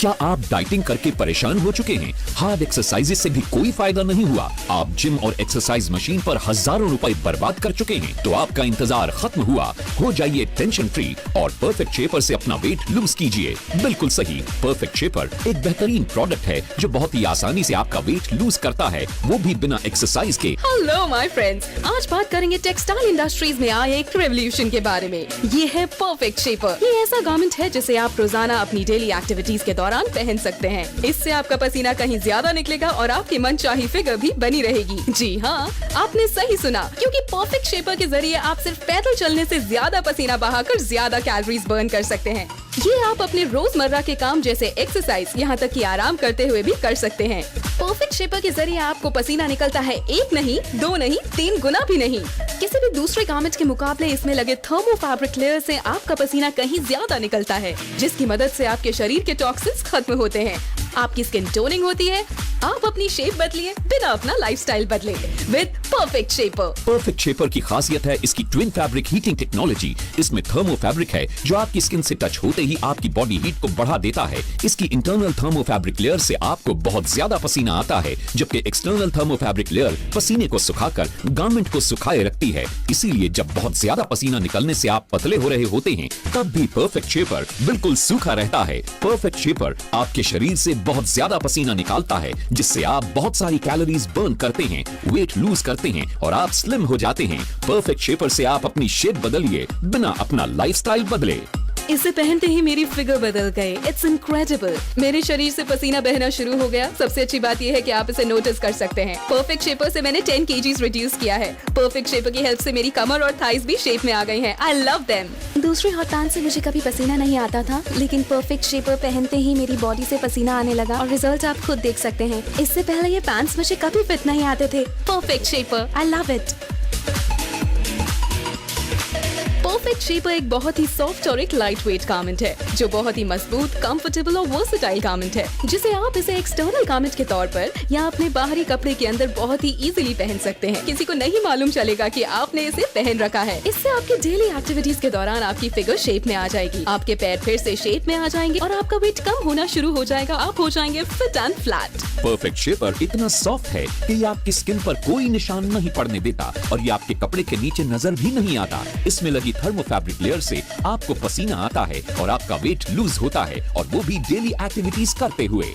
क्या आप डाइटिंग करके परेशान हो चुके हैं? हार्ड एक्सरसाइजेस से भी कोई फायदा नहीं हुआ? आप जिम और एक्सरसाइज मशीन पर हजारों रुपए बर्बाद कर चुके हैं? तो आपका इंतजार खत्म हुआ। हो जाइए टेंशन फ्री और परफेक्ट शेपर से अपना वेट लूज कीजिए। बिल्कुल सही, परफेक्ट शेपर एक बेहतरीन प्रोडक्ट है जो बहुत ही आसानी से आपका वेट लूज करता है, वो भी बिना एक्सरसाइज के। हेलो माय फ्रेंड्स, आज बात करेंगे टेक्सटाइल इंडस्ट्रीज में आए एक रेवोल्यूशन के बारे में। ये है परफेक्ट शेपर। ये ऐसा गारमेंट है जिसे आप रोजाना अपनी डेली एक्टिविटीज के दौरान पहन सकते हैं। इससे आपका पसीना कहीं ज्यादा निकलेगा और आपकी मनचाही फिगर भी बनी रहेगी। जी हाँ, आपने सही सुना, क्योंकि परफेक्ट शेपर के जरिए आप सिर्फ पैदल चलने से ज्यादा पसीना बहाकर ज्यादा कैलोरीज बर्न कर सकते हैं। ये आप अपने रोजमर्रा के काम जैसे एक्सरसाइज, यहाँ तक कि आराम करते हुए भी कर सकते हैं। परफेक्ट शेपर के जरिए आपको पसीना निकलता है 1 नहीं, 2 नहीं, 3 गुना भी नहीं। किसी भी दूसरे गारमेंट के मुकाबले इसमें लगे थर्मो फैब्रिक लेयर से आपका पसीना कहीं ज्यादा निकलता है, जिसकी मदद से आपके शरीर के टॉक्सिन्स खत्म होते हैं। आपकी स्किन टोनिंग होती है। आप अपनी शेप बदलिए बिना अपना लाइफस्टाइल बदले with perfect shaper. Perfect shaper की खासियत है इसकी ट्विन फैब्रिक हीटिंग टेक्नोलॉजी। इसमें थर्मो फैब्रिक है जो आपकी स्किन से टच होते ही आपकी बॉडी हीट को बढ़ा देता है। इसकी इंटरनल थर्मो फैब्रिक लेयर से आपको बहुत ज्यादा पसीना आता है, जबकि एक्सटर्नल थर्मो फैब्रिक लेयर पसीने को सुखाकर गारमेंट को सुखाए रखती है। इसीलिए जब बहुत ज्यादा पसीना निकलने से आप पतले हो रहे होते हैं, तब भी परफेक्ट शेपर बिल्कुल सूखा रहता है। परफेक्ट शेपर आपके शरीर से बहुत ज्यादा पसीना निकालता है, जिससे आप बहुत सारी कैलोरीज बर्न करते हैं, वेट लूज करते हैं और आप स्लिम हो जाते हैं। परफेक्ट शेपर से आप अपनी शेप बदलिए बिना अपना लाइफस्टाइल बदले। इसे पहनते ही मेरी फिगर बदल गए। It's incredible. मेरे शरीर से पसीना बहना शुरू हो गया। सबसे अच्छी बात यह है कि आप इसे नोटिस कर सकते हैं। परफेक्ट शेपर से मैंने 10 kgs रिड्यूस किया है। परफेक्ट शेपर की हेल्प से मेरी कमर और थाइज भी शेप में आ गई हैं। I love them. दूसरे हॉट पैंट से मुझे कभी पसीना नहीं आता था, लेकिन परफेक्ट शेपर पहनते ही मेरी बॉडी से पसीना आने लगा और रिजल्ट आप खुद देख सकते हैं। इससे पहले ये पैंट्स मुझे कभी फिट नहीं आते थे। Perfect shaper, I love it. Perfect shaper एक बहुत ही सॉफ्ट और एक लाइट वेट गारमेंट है, जो बहुत ही मजबूत, कंफर्टेबल और वर्सेटाइल गारमेंट है, जिसे आप इसे एक्सटर्नल गारमेंट के तौर पर या अपने बाहरी कपड़े के अंदर बहुत ही इजीली पहन सकते हैं। किसी को नहीं मालूम चलेगा कि आपने इसे पहन रखा है। इससे आपके डेली एक्टिविटीज के दौरान आपकी फिगर शेप में आ जाएगी, आपके पैर फिर से शेप में आ जाएंगे और आपका वेट कम होना शुरू हो जाएगा। आप हो जाएंगे fit and flat. Perfect shaper इतना सॉफ्ट है कि ये आपकी स्किन पर कोई निशान नहीं पड़ने देता और ये आपके कपड़े के नीचे नजर भी नहीं आता। इसमें लगी थर्मो फैब्रिक लेयर से आपको पसीना आता है और आपका वेट लूज होता है, और वो भी डेली एक्टिविटीज करते हुए।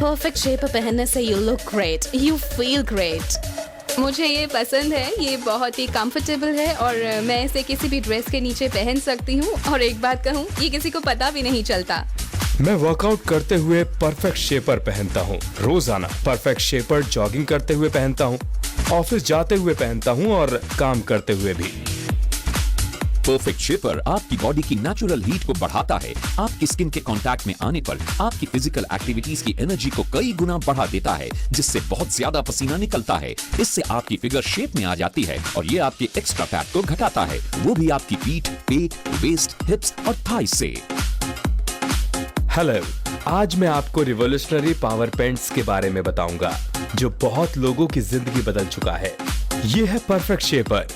परफेक्ट शेपर पहनने से you look great, you feel great. मुझे ये पसंद है। ये बहुत ही कंफर्टेबल है और मैं इसे किसी भी ड्रेस के नीचे पहन सकती हूँ। और एक बात कहूँ, ये किसी को पता भी नहीं चलता। मैं वर्कआउट करते हुए परफेक्ट शेपर पहनता हूँ, रोजाना परफेक्ट शेपर जॉगिंग करते हुए पहनता हूँ, ऑफिस जाते हुए पहनता हूँ और काम करते हुए भी। परफेक्ट शेपर आपकी बॉडी की नेचुरल हीट को बढ़ाता है। आपकी स्किन के कांटेक्ट में आने पर आपकी फिजिकल एक्टिविटीज की एनर्जी को कई गुना बढ़ा देता है, जिससे बहुत ज्यादा पसीना निकलता है। इससे आपकी फिगर शेप में आ जाती है और ये आपके एक्स्ट्रा फैट को घटाता है, वो भी आपकी पीठ, पेट, वेस्ट, हिप्स और थाइस से। हेलो, आज मैं आपको रिवोल्यूशनरी पावर पेंट्स के बारे में बताऊंगा, जो बहुत लोगों की जिंदगी बदल चुका है। ये है परफेक्ट शेपर।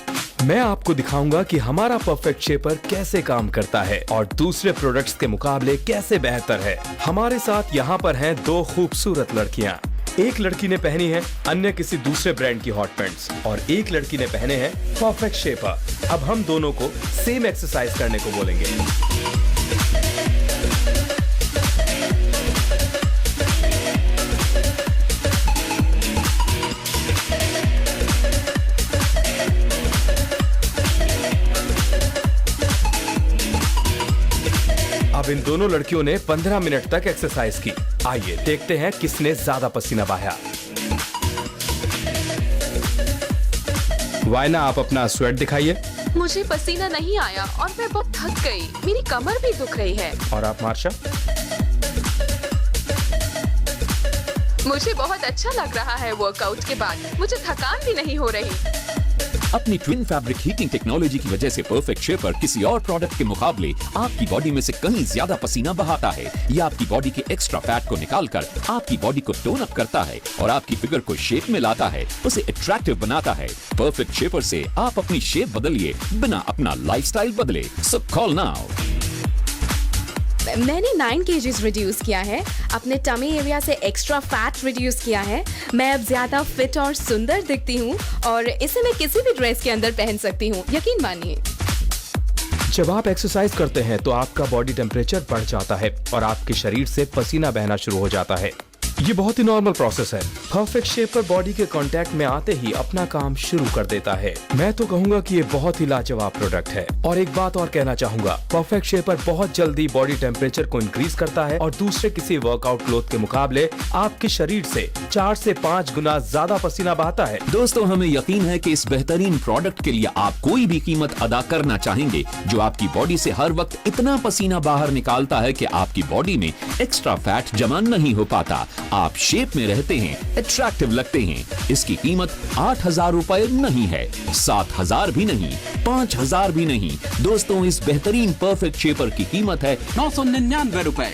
मैं आपको दिखाऊंगा कि हमारा परफेक्ट शेपर कैसे काम करता है और दूसरे प्रोडक्ट्स के मुकाबले कैसे बेहतर है। हमारे साथ यहाँ पर हैं 2 खूबसूरत लड़कियाँ। एक लड़की ने पहनी है अन्य किसी दूसरे ब्रांड की हॉट पैंट्स और एक लड़की ने पहने हैं परफेक्ट शेपर। अब हम दोनों को सेम एक्सरसाइज करने को बोलेंगे। अब इन दोनों लड़कियों ने 15 मिनट तक एक्सरसाइज की। आइए देखते हैं किसने ज्यादा पसीना बहाया। वायना, आप अपना स्वेट दिखाइए। मुझे पसीना नहीं आया और मैं बहुत थक गई। मेरी कमर भी दुख रही है। और आप मार्शा? मुझे बहुत अच्छा लग रहा है वर्कआउट के बाद। मुझे थकान भी नहीं हो रही। अपनी ट्विन फैब्रिक हीटिंग टेक्नोलॉजी की वजह से परफेक्ट शेपर किसी और प्रोडक्ट के मुकाबले आपकी बॉडी में से कहीं ज्यादा पसीना बहाता है। यह आपकी बॉडी के एक्स्ट्रा फैट को निकालकर आपकी बॉडी को टोन अप करता है और आपकी फिगर को शेप में लाता है, उसे अट्रैक्टिव बनाता है। परफेक्ट शेपर से आप अपनी शेप बदलिए बिना अपना लाइफस्टाइल बदले। सो कॉल नाउ। मैंने 9 kgs रिड्यूस किया है, अपने टमी एरिया से एक्स्ट्रा फैट रिड्यूस किया है। मैं अब ज्यादा फिट और सुंदर दिखती हूँ और इसे मैं किसी भी ड्रेस के अंदर पहन सकती हूँ, यकीन मानिए। जब आप एक्सरसाइज करते हैं तो आपका बॉडी टेम्परेचर बढ़ जाता है और आपके शरीर से पसीना बहना शुरू हो जाता है। ये बहुत ही नॉर्मल प्रोसेस है। परफेक्ट शेपर बॉडी के कांटेक्ट में आते ही अपना काम शुरू कर देता है। मैं तो कहूँगा कि ये बहुत ही लाजवाब प्रोडक्ट है। और एक बात और कहना चाहूँगा, परफेक्ट शेपर बहुत जल्दी बॉडी टेम्परेचर को इंक्रीज करता है और दूसरे किसी वर्कआउट क्लोथ के मुकाबले आपके शरीर से 4 से 5 गुना ज्यादा पसीना बहाता है। दोस्तों, हमें यकीन है कि इस बेहतरीन प्रोडक्ट के लिए आप कोई भी कीमत अदा करना चाहेंगे जो आपकी बॉडी से हर वक्त इतना पसीना बाहर निकालता है कि आपकी बॉडी में एक्स्ट्रा फैट जमा नहीं हो पाता। आप शेप में रहते हैं, अट्रैक्टिव लगते हैं। इसकी कीमत 8,000 रुपए नहीं है, 7,000 भी नहीं, 5,000 भी नहीं। दोस्तों, इस बेहतरीन परफेक्ट शेपर की कीमत है 999 रुपए।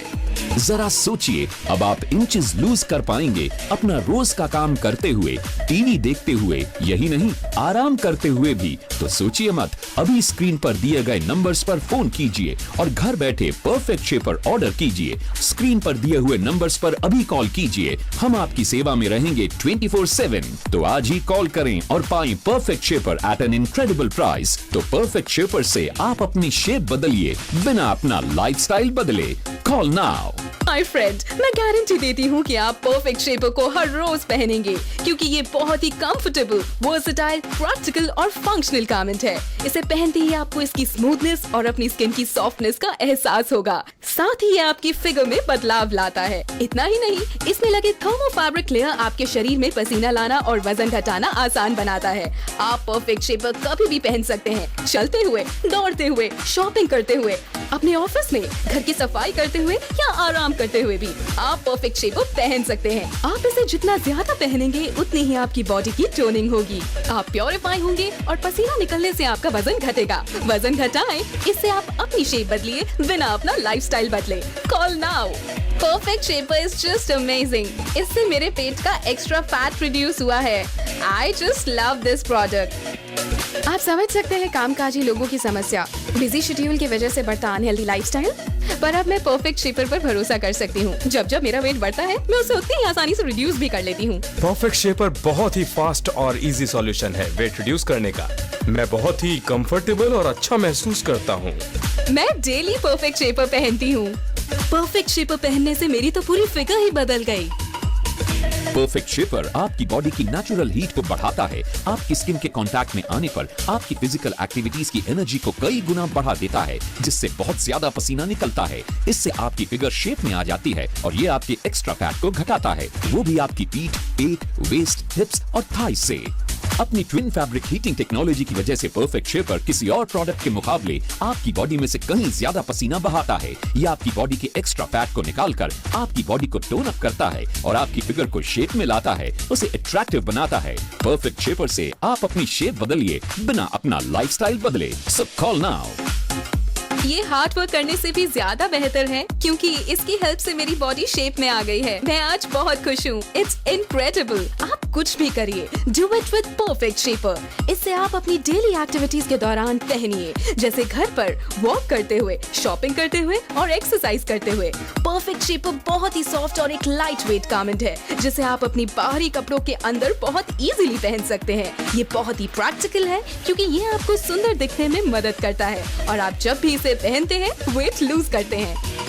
जरा सोचिए, अब आप इंचेस लूज कर पाएंगे अपना रोज का काम करते हुए, टीवी देखते हुए, यही नहीं आराम करते हुए भी। तो सोचिए मत, अभी स्क्रीन पर दिए गए नंबर्स पर फोन कीजिए और घर बैठे परफेक्ट शेपर ऑर्डर कीजिए। स्क्रीन पर दिए हुए नंबर्स पर अभी कॉल कीजिए, हम आपकी सेवा में रहेंगे 24/7। तो आज ही कॉल करें और पाएं perfect shaper at an incredible price. तो परफेक्ट शेपर से आप अपनी शेप बदलिए, बिना अपना लाइफस्टाइल बदले। Call now. माय फ्रेंड, मैं गारंटी देती हूँ कि आप परफेक्ट शेपर को हर रोज पहनेंगे क्योंकि ये बहुत ही कंफर्टेबल, वर्सेटाइल, प्रैक्टिकल और फंक्शनल गारमेंट है। इसे पहनते ही आपको इसकी स्मूथनेस और अपनी स्किन की सॉफ्टनेस का एहसास होगा। साथ ही ये आपकी फिगर में बदलाव लाता है। इतना ही नहीं, इसमें लगे थर्मो फैब्रिक लेयर आपके शरीर में पसीना लाना और वजन घटाना आसान बनाता है। आप परफेक्ट शेपर कभी भी पहन सकते हैं, चलते हुए, दौड़ते हुए, शॉपिंग करते हुए, अपने ऑफिस में, घर की सफाई करते हुए या आराम करते हुए भी आप परफेक्ट शेपर पहन सकते हैं। आप इसे जितना ज्यादा पहनेंगे उतनी ही आपकी बॉडी की टोनिंग होगी, आप प्योरीफाई होंगे और पसीना निकलने से आपका वजन घटेगा। वजन घटाएं, इससे आप अपनी शेप बदलिए, बिना अपना लाइफस्टाइल बदले। Call now. Perfect shaper is just amazing. इससे मेरे पेट का एक्स्ट्रा फैट रिड्यूस हुआ है। I just love this product. आप समझ सकते हैं कामकाजी लोगों की समस्या, बिजी शेड्यूल की वजह से बढ़ता अनहेल्दी लाइफस्टाइल। पर अब मैं परफेक्ट शेपर पर भरोसा कर सकती हूँ। जब मेरा वेट बढ़ता है, मैं उसे उतनी ही आसानी से रिड्यूस भी कर लेती हूँ। परफेक्ट शेपर बहुत ही फास्ट और इजी सॉल्यूशन है वेट रिड्यूस करने का। मैं बहुत ही कंफर्टेबल और अच्छा महसूस करता हूँ। मैं डेली परफेक्ट शेपर पहनती हूँ। परफेक्ट शेपर पहनने से मेरी तो पूरी फिगर ही बदल गई। परफेक्ट शेपर आपकी बॉडी की नेचुरल हीट को बढ़ाता है। आपकी स्किन के कांटेक्ट में आने पर आपकी फिजिकल एक्टिविटीज की एनर्जी को कई गुना बढ़ा देता है, जिससे बहुत ज्यादा पसीना निकलता है। इससे आपकी फिगर शेप में आ जाती है और ये आपके एक्स्ट्रा फैट को घटाता है, वो भी आपकी पीठ, पेट, वेस्ट, हिप्स और थाइस से। अपनी ट्विन फैब्रिक हीटिंग टेक्नोलॉजी की वजह से परफेक्ट शेपर किसी और प्रोडक्ट के मुकाबले आपकी बॉडी में से कहीं ज्यादा पसीना बहाता है। यह आपकी बॉडी के एक्स्ट्रा फैट को निकालकर आपकी बॉडी को टोन अप करता है और आपकी फिगर को शेप में लाता है, उसे अट्रैक्टिव बनाता है। परफेक्ट शेपर से आप अपनी शेप बदलिए, बिना अपना लाइफस्टाइल बदले। सो कॉल नाउ। ये हार्ड वर्क करने से भी ज्यादा बेहतर है क्योंकि इसकी हेल्प से मेरी बॉडी शेप में आ गई है। मैं आज बहुत खुश हूँ। It's incredible. आप कुछ भी करिए, do it with perfect shaper. इससे आप अपनी डेली एक्टिविटीज के दौरान पहनिए, जैसे घर पर वॉक करते हुए, शॉपिंग करते हुए और एक्सरसाइज करते हुए। परफेक्ट शेपर बहुत ही सॉफ्ट और एक लाइट वेट गारमेंट है, जिसे आप अपनी बाहरी कपड़ों के अंदर बहुत इजीली पहन सकते हैं। ये बहुत ही प्रैक्टिकल है क्योंकि ये आपको सुंदर दिखने में मदद करता है और आप जब भी इसे पहनते हैं वेट लूज करते हैं।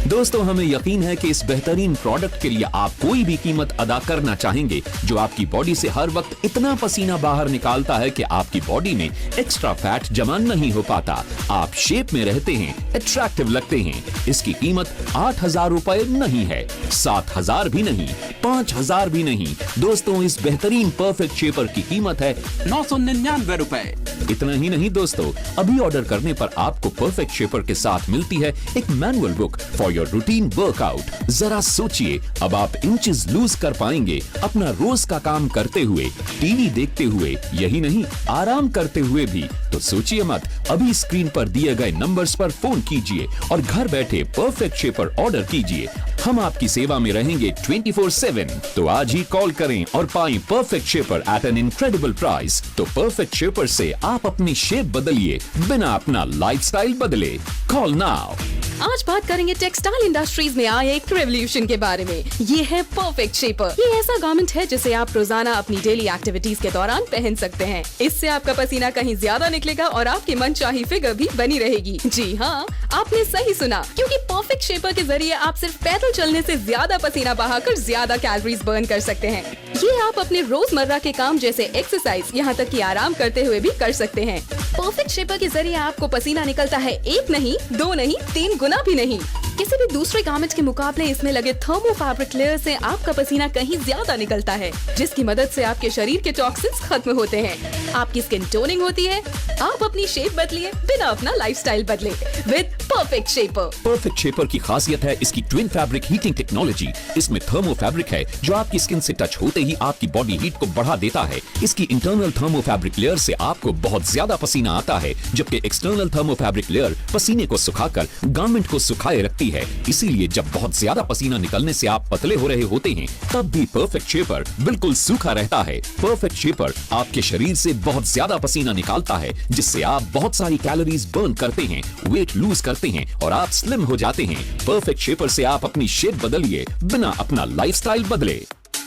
दोस्तों, हमें यकीन है कि इस बेहतरीन प्रोडक्ट के लिए आप कोई भी कीमत अदा करना चाहेंगे जो आपकी बॉडी से हर वक्त इतना पसीना बाहर निकालता है कि आपकी बॉडी में एक्स्ट्रा फैट जमा नहीं हो पाता। आप शेप में रहते हैं, अट्रैक्टिव लगते हैं। इसकी कीमत 8,000 रुपए नहीं है, 7,000 भी नहीं, 5,000 भी नहीं। दोस्तों, इस बेहतरीन परफेक्ट शेपर की कीमत है 999 रुपए। इतना ही नहीं दोस्तों, अभी ऑर्डर करने पर आपको परफेक्ट शेपर के साथ मिलती है एक manual book for your routine workout. जरा सोचिए, अब आप इंचेस लूज कर पाएंगे अपना रोज का काम करते हुए, टीवी देखते हुए, यही नहीं आराम करते हुए भी। तो सोचिए मत, अभी स्क्रीन पर दिए गए नंबर्स पर फोन कीजिए और घर बैठे परफेक्ट शेपर ऑर्डर कीजिए। हम आपकी सेवा में रहेंगे 24/7। तो आज ही कॉल करें और पाएं perfect shaper at an incredible price. तो परफेक्ट शेपर से आप अपनी शेप बदलिए, बिना अपना लाइफस्टाइल बदले। Call now. आज बात करेंगे टेक्सटाइल इंडस्ट्रीज में आए एक रेवोल्यूशन के बारे में। ये है परफेक्ट शेपर। ये ऐसा गारमेंट है जिसे आप रोजाना अपनी डेली एक्टिविटीज के दौरान पहन सकते हैं। इससे आपका पसीना कहीं ज्यादा निकलेगा और आपकी मनचाही फिगर भी बनी रहेगी। जी हाँ, आपने सही सुना, क्योंकि परफेक्ट शेपर के जरिए आप सिर्फ पैदल चलने से ज्यादा पसीना बहाकर ज्यादा कैलोरीज बर्न कर सकते हैं। ये आप अपने रोजमर्रा के काम जैसे एक्सरसाइज, यहाँ तक कि आराम करते हुए भी कर सकते हैं। परफेक्ट शेपर के जरिए आपको पसीना निकलता है 1 नहीं, 2 नहीं, 3 गुना भी नहीं। किसी भी दूसरे गारमेंट के मुकाबले इसमें लगे थर्मो फैब्रिक लेयर से आपका पसीना कहीं ज्यादा निकलता है, जिसकी मदद से आपके शरीर के टॉक्सिन्स खत्म होते हैं। आपकी स्किन टोनिंग होती है। आप अपनी शेप बदलिए बिना अपना लाइफस्टाइल बदले with perfect shaper. Perfect shaper की खासियत है इसकी ट्विन फैब्रिक हीटिंग टेक्नोलॉजी। इसमें थर्मो फैब्रिक है जो आपकी स्किन से टच होते ही आपकी बॉडी हीट को बढ़ा देता है। इसकी इंटरनल थर्मो फैब्रिक लेयर से आपको बहुत ज्यादा पसीना आता है, जबकि एक्सटर्नल थर्मो फैब्रिक लेयर पसीने को सुखाकर गारमेंट को सुखाए रखती है। इसीलिए जब बहुत ज्यादा पसीना निकलने से आप पतले हो रहे होते हैं, तब भी परफेक्ट शेपर बिल्कुल सूखा रहता है। परफेक्ट शेपर आपके शरीर से बहुत ज्यादा पसीना निकालता है, जिससे आप बहुत सारी कैलोरीज बर्न करते हैं, वेट लूज करते हैं और आप स्लिम हो जाते हैं। परफेक्ट शेपर से आप अपनी शेप बदलिए बिना अपना लाइफस्टाइल बदले।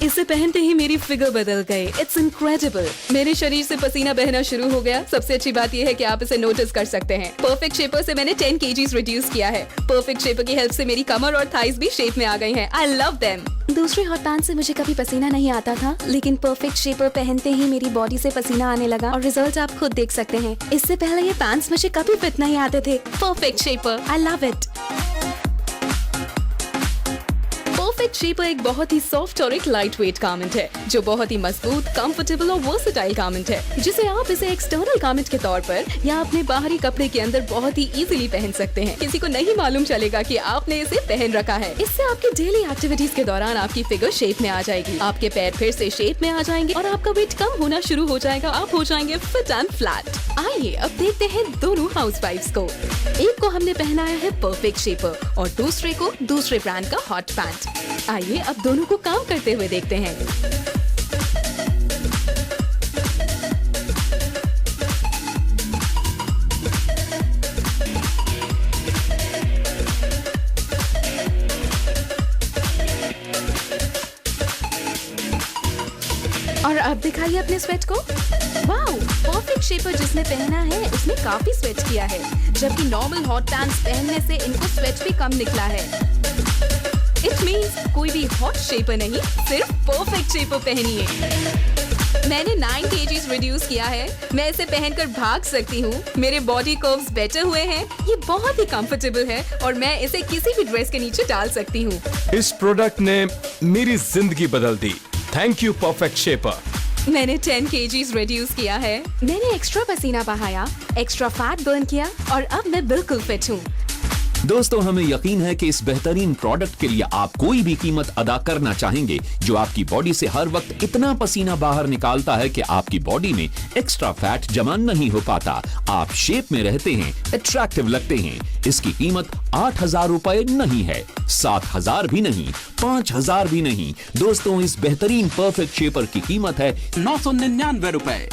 इसे पहनते ही मेरी फिगर बदल गई। It's incredible. मेरे शरीर से पसीना बहना शुरू हो गया। सबसे अच्छी बात यह है कि आप इसे नोटिस कर सकते हैं। परफेक्ट शेपर से मैंने 10 kgs रिड्यूस किया है। परफेक्ट शेपर की हेल्प से मेरी कमर और थाइस भी शेप में आ गई हैं। I love them. दूसरे हॉट पैंट से मुझे कभी पसीना नहीं आता था, लेकिन परफेक्ट शेपर पहनते ही मेरी बॉडी से पसीना आने लगा और रिजल्ट आप खुद देख सकते हैं। इससे पहले ये पैंट्स मुझे कभी फिट नहीं आते थे। Perfect shaper, I love it. Perfect shaper एक बहुत ही सॉफ्ट और एक लाइट वेट गारमेंट है, जो बहुत ही मजबूत, कंफर्टेबल और वर्सेटाइल गारमेंट है, जिसे आप इसे एक्सटर्नल गारमेंट के तौर पर या अपने बाहरी कपड़े के अंदर बहुत ही इजीली पहन सकते हैं। किसी को नहीं मालूम चलेगा कि आपने इसे पहन रखा है। इससे आपकी डेली एक्टिविटीज के दौरान आपकी फिगर शेप में आ जाएगी, आपके पैर फिर से शेप में आ जाएंगे और आपका वेट कम होना शुरू हो जाएगा। आप हो जाएंगे फिट एंड फ्लैट। आइए अब देखते हैं दोनों हाउसवाइफ्स को। एक को हमने पहनाया है परफेक्ट शेपर और दूसरे को दूसरे ब्रांड का हॉट पैंट। आइए अब दोनों को काम करते हुए देखते हैं। और अब दिखाइए अपने स्वेट को। वाओ, परफेक्ट शेपर जिसने पहना है उसने काफी स्वेट किया है, जबकि नॉर्मल हॉट पैंट्स पहनने से इनको स्वेट भी कम निकला है। इट मीन्स कोई भी हॉट शेपर नहीं, सिर्फ परफेक्ट शेपर पहनिए। मैंने 9 kgs रिड्यूस किया है। मैं इसे पहनकर भाग सकती हूँ। मेरे बॉडी कर्व्स बेटर हुए हैं। ये बहुत ही कंफर्टेबल है और मैं इसे किसी भी ड्रेस के नीचे डाल सकती हूँ। इस प्रोडक्ट ने मेरी जिंदगी बदल दी। Thank you perfect shaper. मैंने 10 kgs रिड्यूस किया है। मैंने एक्स्ट्रा पसीना बहाया, एक्स्ट्रा फैट बर्न किया और अब मैं बिल्कुल फिट हूँ। दोस्तों, हमें यकीन है कि इस बेहतरीन प्रोडक्ट के लिए आप कोई भी कीमत अदा करना चाहेंगे, जो आपकी बॉडी से हर वक्त इतना पसीना बाहर निकालता है कि आपकी बॉडी में एक्स्ट्रा फैट जमा नहीं हो पाता। आप शेप में रहते हैं, अट्रैक्टिव लगते हैं। इसकी कीमत 8,000 रुपए नहीं है, 7,000 भी नहीं, 5,000 भी नहीं। दोस्तों, इस बेहतरीन परफेक्ट शेपर की कीमत है 999 रुपए।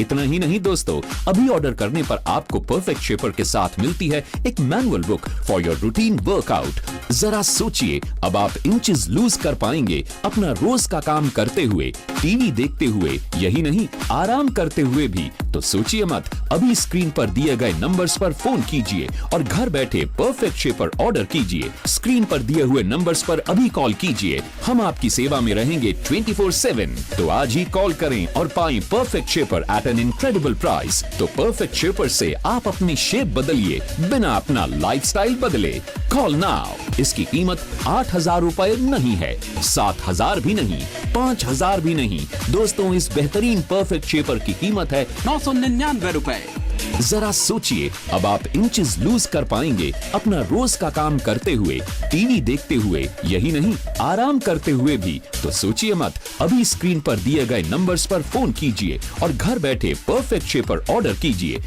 इतना ही नहीं दोस्तों, अभी ऑर्डर करने पर आपको परफेक्ट शेपर के साथ मिलती है एक manual book for your routine workout. जरा सोचिए, अब आप इंचेस लूज कर पाएंगे अपना रोज का काम करते हुए, टीवी देखते हुए, यही नहीं आराम करते हुए भी। तो सोचिए मत, अभी स्क्रीन पर दिए गए नंबर्स पर फोन कीजिए और घर बैठे परफेक्ट शेपर ऑर्डर कीजिए। स्क्रीन पर दिए हुए नंबर्स पर अभी कॉल कीजिए। हम आपकी सेवा में रहेंगे 24/7। तो आज ही कॉल करें और पाएं perfect shaper at an incredible price. तो परफेक्ट शेपर से आप अपनी शेप बदलिए बिना अपना लाइफस्टाइल बदले। Call now. इसकी कीमत 8,000 रुपए नहीं है, 7,000 भी नहीं, 5,000 भी नहीं। दोस्तों, इस बेहतरीन परफेक्ट शेपर की कीमत है 999 रुपए। जरा सोचिए, अब आप इंचेस लूज कर पाएंगे अपना रोज का काम करते हुए, टीवी देखते हुए, यही नहीं आराम करते हुए भी। तो सोचिए मत, अभी स्क्रीन पर दिए गए नंबर्स पर फोन कीजिए और घर बैठे परफेक्ट शेपर ऑर्डर कीजिए।